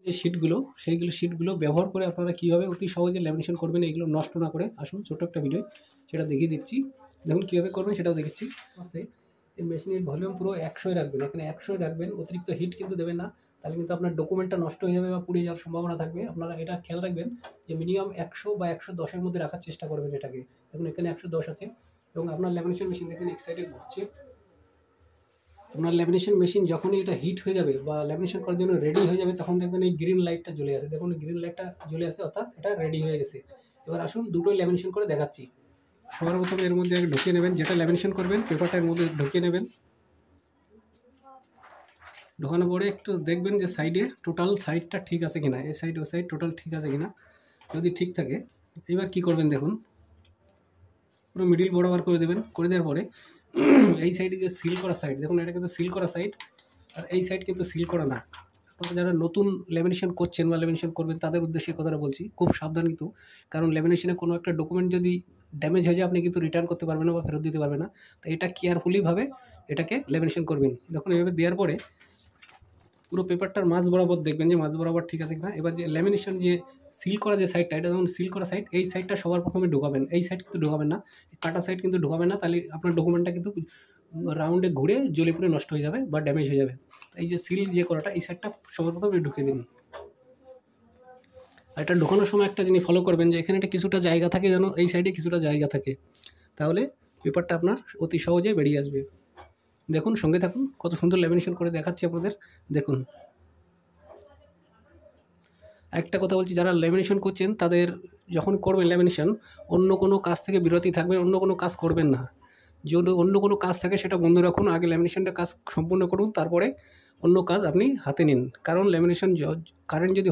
যে শিটগুলো শিটগুলো ব্যবহার করে আপনারা কীভাবে অতি সহজে ল্যামিনেশন করবেন এগুলো নষ্ট না করে, আসুন ছোটো একটা ভিডিও সেটা দেখিয়ে দিচ্ছি। দেখুন কীভাবে করবেন সেটাও দেখাচ্ছি। এই মেশিনের ভলিউম পুরো 100 রাখবেন, এখানে 100 রাখবেন, অতিরিক্ত হিট কিন্তু দেবেন না, তাহলে কিন্তু আপনার ডকুমেন্টটা নষ্ট হয়ে যাবে বা পুড়ে যাওয়ার সম্ভাবনা থাকবে। আপনারা এটা খেয়াল রাখবেন যে মিনিমাম 100 বা 110-এর মধ্যে রাখার চেষ্টা করবেন এটাকে। দেখুন এখানে 110 আছে এবং আপনার ল্যামিনেশন মেশিন দেখেন এক সাইডে ঘুরছে। আপনার ল্যামিনেশন মেশিন যখনই এটা হিট হয়ে যাবে বা ল্যামিনেশন করার জন্য রেডি হয়ে যাবে, তখন দেখবেন এই গ্রিন লাইটটা জ্বলে আসে। দেখুন গ্রিন লাইটটা জ্বলে আসে, অর্থাৎ এটা রেডি হয়ে গেছে। এবার আসুন দুটোই ল্যামিনেশন করে দেখাচ্ছি। সবার প্রথমে এর মধ্যে ঢুকিয়ে নেবেন, যেটা ল্যামিনেশন করবেন পেপারটা এর মধ্যে ঢুকিয়ে নেবেন। ঢোকানোর পরে একটু দেখবেন যে সাইডে টোটাল সাইডটা ঠিক আছে কিনা, এই সাইড ও সাইড টোটাল ঠিক আছে কিনা। যদি ঠিক থাকে এবার কি করবেন দেখুন, পুরো মিডিল বরাবর করে দেবেন। করে দেওয়ার পরে এই সাইডে যে সিল করা সাইড, দেখুন এটা কিন্তু সিল করা সাইড, আর এই সাইড কিন্তু সিল করা না। আপনারা যারা নতুন ল্যামিনেশন করছেন বা ল্যামিনেশন করবেন তাদের উদ্দেশ্যে কথাটা বলছি, খুব সাবধান কিন্তু। কারণ ল্যামিনেশনে কোনো একটা ডকুমেন্ট যদি ড্যামেজ হয়ে যায় আপনি কিন্তু রিটার্ন করতে পারবেন না বা ফেরত দিতে পারবেন না। তো এটা কেয়ারফুলিভাবে এটাকে ল্যামিনেশন করবেন। দেখুন এভাবে দেওয়ার পরে পুরো পেপারটার মাঝ বরাবর দেখবেন যে মাঝ বরাবর ঠিক আছে কিনা। এবার যে ল্যামিনেশন যে সিল করা যে সাইডটা, এটা যেমন সিল করা সাইড, এই সাইডটা সবার প্রথমে ঢোকাবেন, এই সাইড কিন্তু ঢোকাবেন না, কাটা সাইড কিন্তু ঢোকাবেন না, তাহলে আপনার ডকুমেন্টটা কিন্তু রাউন্ডে ঘুরে জ্বলে পুড়ে নষ্ট হয়ে যাবে বা ড্যামেজ হয়ে যাবে। এই যে সিল যে করাটা, এই সাইডটা সবার প্রথমে ঢুকিয়ে দিন। আর এটা ঢোকানোর সময় একটা জিনিস ফলো করবেন যে এখানে একটা কিছুটা জায়গা থাকে, যেন এই সাইডে কিছুটা জায়গা থাকে, তাহলে পেপারটা আপনার অতি সহজে বেরিয়ে আসবে। দেখুন সঙ্গে থাকুন, কত সুন্দর ল্যামিনেশন করে দেখাচ্ছি আপনাদের। দেখুন একটা কথা বলছি, যারা ল্যামিনেশন করছেন তাদের যখন করবেন ল্যামিনেশন, অন্য কোনো কাজ থেকে বিরতি থাকবেন, অন্য কোনো কাজ করবেন না। যদি অন্য কোনো কাজ থাকে সেটা বন্ধ রাখুন, আগে ল্যামিনেশনটা কাজ সম্পূর্ণ করুন, তারপরে অন্য কাজ আপনি হাতে নিন। কারণ ল্যামিনেশন কারেন্ট যদি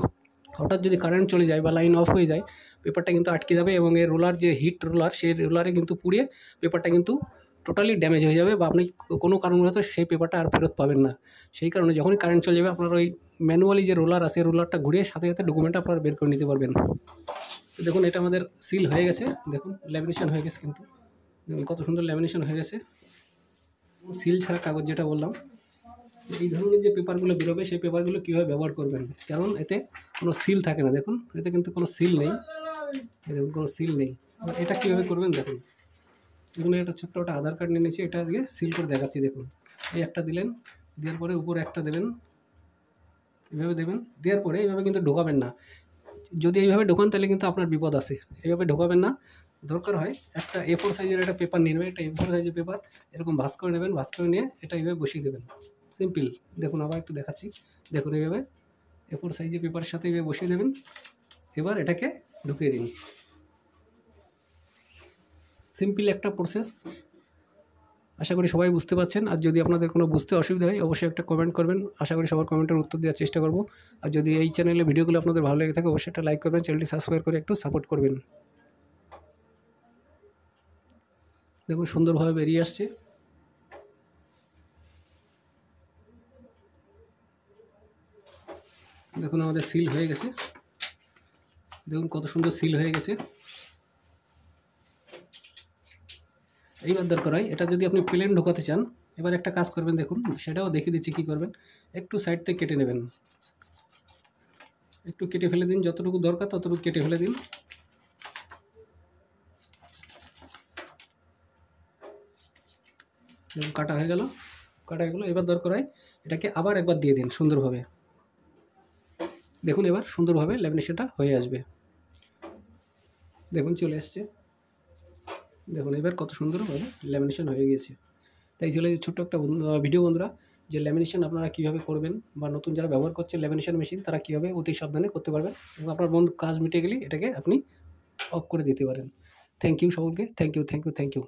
হঠাৎ যদি কারেন্ট চলে যায় বা লাইন অফ হয়ে যায়, পেপারটা কিন্তু আটকে যাবে এবং এর রোলার যে হিট রোলার, সেই রোলারে কিন্তু পুড়িয়ে পেপারটা কিন্তু টোটালি ড্যামেজ হয়ে যাবে বা আপনি কোনো কারণবশত সেই পেপারটা আর ফেরত পাবেন না। সেই কারণে যখনই কারেন্ট চলে যাবে আপনার ওই ম্যানুয়ালি যে রোলার আছে, রোলারটা ঘুরিয়ে সাথে সাথে ডকুমেন্টটা আপনারা বের করে নিতে পারবেন। দেখুন এটা আমাদের সিল হয়ে গেছে, দেখুন ল্যামিনেশন হয়ে গেছে, কিন্তু দেখুন কত সুন্দর ল্যামিনেশন হয়ে গেছে। সিল ছাড়া কাগজ যেটা বললাম, এই ধরনের যে পেপারগুলো বেরোবে সেই পেপারগুলো কীভাবে ব্যবহার করবেন, কারণ এতে কোনো সিল থাকে না। দেখুন এতে কিন্তু কোনো সিল নেই, দেখুন কোনো সিল নেই। এটা কীভাবে করবেন দেখুন, দেখুন একটা ছোট্ট একটা আধার কার্ড নিয়ে নিয়েছি, এটা আজকে সিল করে দেখাচ্ছি। দেখুন এই একটা দিলেন, দেওয়ার পরে উপরে একটা দেবেন, এভাবে দেবেন। দেওয়ার পরে এইভাবে কিন্তু ঢোকাবেন না, যদি এইভাবে ঢোকান তাহলে কিন্তু আপনার বিপদ আছে। এইভাবে ঢোকাবেন না, দরকার হয় একটা A4 সাইজের একটা পেপার নিয়ে নেবেন, একটা A4 সাইজের পেপার এরকম ভাঁজ করে নেবেন, ভাঁজ করে নিয়ে এটা এইভাবে বসিয়ে দেবেন, সিম্পল। দেখুন আবার একটু দেখাচ্ছি, দেখুন এইভাবে A4 সাইজের পেপারের সাথে এইভাবে বসিয়ে দেবেন। এবার এটাকে ঢুকিয়ে দিন, সিম্পল একটা প্রসেস। আশা করি সবাই বুঝতে পারছেন। আর যদি আপনাদের কোনো বুঝতে অসুবিধা হয় অবশ্যই একটা কমেন্ট করবেন, আশা করি সবার কমেন্টের উত্তর দেওয়ার চেষ্টা করব। আর যদি এই চ্যানেলে ভিডিওগুলো আপনাদের ভালো লেগে থাকে অবশ্যই একটা লাইক করবেন, চ্যানেলটি সাবস্ক্রাইব করে একটু সাপোর্ট করবেন। দেখুন সুন্দরভাবে বেরিয়ে আসছে। দেখুন আমাদের সিল হয়ে গেছে, দেখুন কত সুন্দর সিল হয়ে গেছে। এইবার দরকার হয় এটা যদি আপনি প্লেন ঢোকাতে চান, এবার একটা কাজ করবেন, দেখুন সেটাও দেখিয়ে দিচ্ছি কী করবেন। একটু সাইড থেকে কেটে নেবেন, একটু কেটে ফেলে দিন, যতটুকু দরকার ততটুকু কেটে ফেলে দিন। দেখুন কাটা হয়ে গেল, কাটা হয়ে গেলো। এবার দরকার হয় এটাকে আবার একবার দিয়ে দিন সুন্দরভাবে। দেখুন এবার সুন্দরভাবে ল্যামিনেশনটা হয়ে আসবে, দেখুন চলে আসছে। দেখুন এবার কত সুন্দরভাবে ল্যামিনেশন হয়ে গিয়েছে। তাই ছিল ছোট্ট একটা ভিডিও বন্ধুরা, যে ল্যামিনেশন আপনারা কীভাবে করবেন বা নতুন যারা ব্যবহার করছেন ল্যামিনেশন মেশিন তারা কীভাবে অতি সাবধানে করতে পারবেন এবং আপনার বন্ধু কাজ মিটে গেলে এটাকে আপনি অফ করে দিতে পারেন। থ্যাংক ইউ সকলকে, থ্যাংক ইউ।